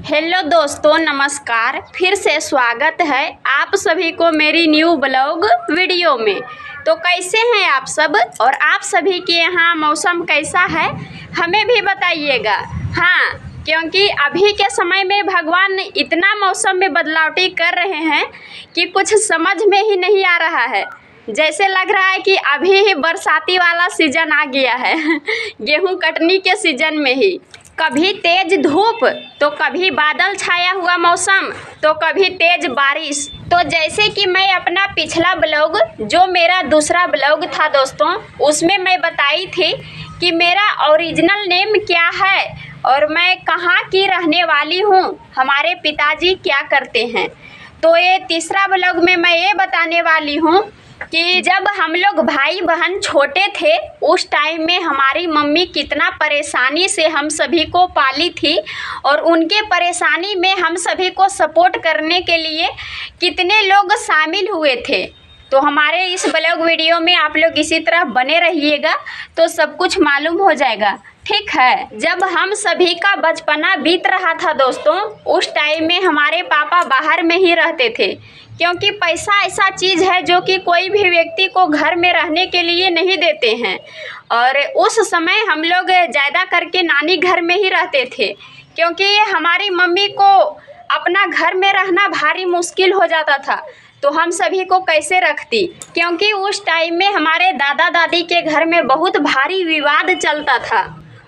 Hello दोस्तों, नमस्कार। फिर से स्वागत है आप सभी को मेरी न्यू ब्लॉग वीडियो में। तो कैसे हैं आप सब और आप सभी के यहाँ मौसम कैसा है हमें भी बताइएगा। हाँ, क्योंकि अभी के समय में भगवान इतना मौसम में बदलावटी कर रहे हैं कि कुछ समझ में ही नहीं आ रहा है। जैसे लग रहा है कि अभी ही बरसाती वाला सीज़न आ गया है गेहूं कटनी के सीज़न में ही। कभी तेज धूप तो कभी बादल छाया हुआ मौसम तो कभी तेज बारिश। तो जैसे कि मैं अपना पिछला ब्लॉग जो मेरा दूसरा ब्लॉग था दोस्तों, उसमें मैं बताई थी कि मेरा ओरिजिनल नेम क्या है और मैं कहाँ की रहने वाली हूँ, हमारे पिताजी क्या करते हैं। तो ये तीसरा ब्लॉग में मैं ये बताने वाली हूँ कि जब हम लोग भाई बहन छोटे थे उस टाइम में हमारी मम्मी कितना परेशानी से हम सभी को पाली थी और उनके परेशानी में हम सभी को सपोर्ट करने के लिए कितने लोग शामिल हुए थे। तो हमारे इस ब्लॉग वीडियो में आप लोग इसी तरह बने रहिएगा तो सब कुछ मालूम हो जाएगा, ठीक है। जब हम सभी का बचपना बीत रहा था दोस्तों, उस टाइम में हमारे पापा बाहर में ही रहते थे, क्योंकि पैसा ऐसा चीज़ है जो कि कोई भी व्यक्ति को घर में रहने के लिए नहीं देते हैं। और उस समय हम लोग ज़्यादा करके नानी घर में ही रहते थे, क्योंकि हमारी मम्मी को अपना घर में रहना भारी मुश्किल हो जाता था। तो हम सभी को कैसे रखती, क्योंकि उस टाइम में हमारे दादा दादी के घर में बहुत भारी विवाद चलता था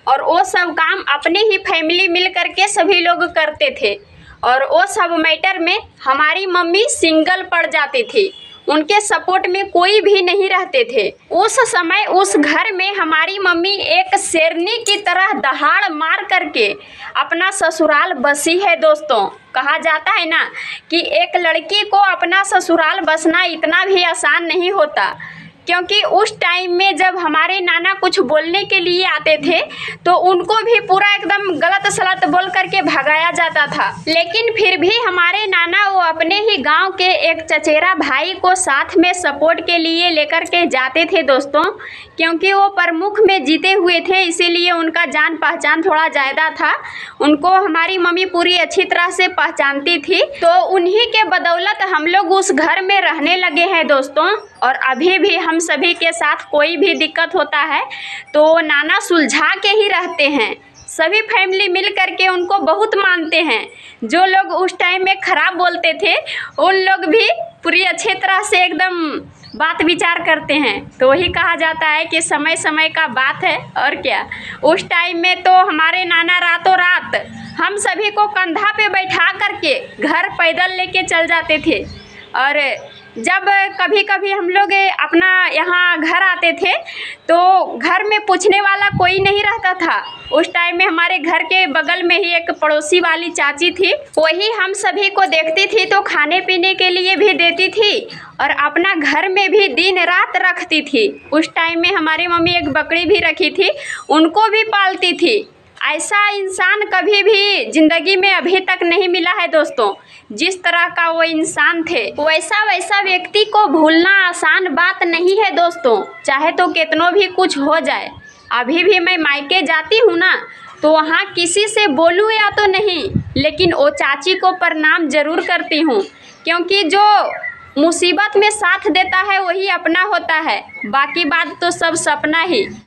और वो सब काम अपने ही फैमिली मिल करके सभी लोग करते थे। और वो सब मैटर में हमारी मम्मी सिंगल पड़ जाती थी, उनके सपोर्ट में कोई भी नहीं रहते थे। उस समय उस घर में हमारी मम्मी एक शेरनी की तरह दहाड़ मार करके अपना ससुराल बसी है दोस्तों। कहा जाता है ना कि एक लड़की को अपना ससुराल बसना इतना भी आसान नहीं होता, क्योंकि उस टाइम में जब हमारे नाना कुछ बोलने के लिए आते थे तो उनको भी पूरा एकदम गलत सलत बोल करके भगाया जाता था। लेकिन फिर भी हमारे नाना वो अपने ही गांव के एक चचेरा भाई को साथ में सपोर्ट के लिए लेकर के जाते थे दोस्तों, क्योंकि वो प्रमुख में जीते हुए थे, इसीलिए उनका जान पहचान थोड़ा ज़्यादा था। उनको हमारी मम्मी पूरी अच्छी तरह से पहचानती थी। तो उन्हीं के बदौलत हम लोग उस घर में रहने लगे हैं दोस्तों। और अभी भी हम सभी के साथ कोई भी दिक्कत होता है तो नाना सुलझा के ही रहते हैं। सभी फैमिली मिल करके उनको बहुत मानते हैं। जो लोग उस टाइम में ख़राब बोलते थे उन लोग भी पूरी अच्छी तरह से एकदम बात विचार करते हैं। तो वही कहा जाता है कि समय समय का बात है। और क्या, उस टाइम में तो हमारे नाना रातों रात हम सभी को कंधा पे बैठा करके घर पैदल लेके चल जाते थे। और जब कभी कभी हम लोग अपना यहाँ घर आते थे तो घर में पूछने वाला कोई नहीं रहता था। उस टाइम में हमारे घर के बगल में ही एक पड़ोसी वाली चाची थी, वही हम सभी को देखती थी तो खाने पीने के लिए भी देती थी और अपना घर में भी दिन रात रखती थी। उस टाइम में हमारी मम्मी एक बकरी भी रखी थी, उनको भी पालती थी। ऐसा इंसान कभी भी ज़िंदगी में अभी तक नहीं मिला है दोस्तों। जिस तरह का वो इंसान थे वैसा व्यक्ति को भूलना आसान बात नहीं है दोस्तों, चाहे तो कितनों भी कुछ हो जाए। अभी भी मैं मायके जाती हूँ ना तो वहाँ किसी से बोलूँ या तो नहीं, लेकिन वो चाची को प्रणाम ज़रूर करती हूँ, क्योंकि जो मुसीबत में साथ देता है वही अपना होता है, बाकी बात तो सब सपना ही।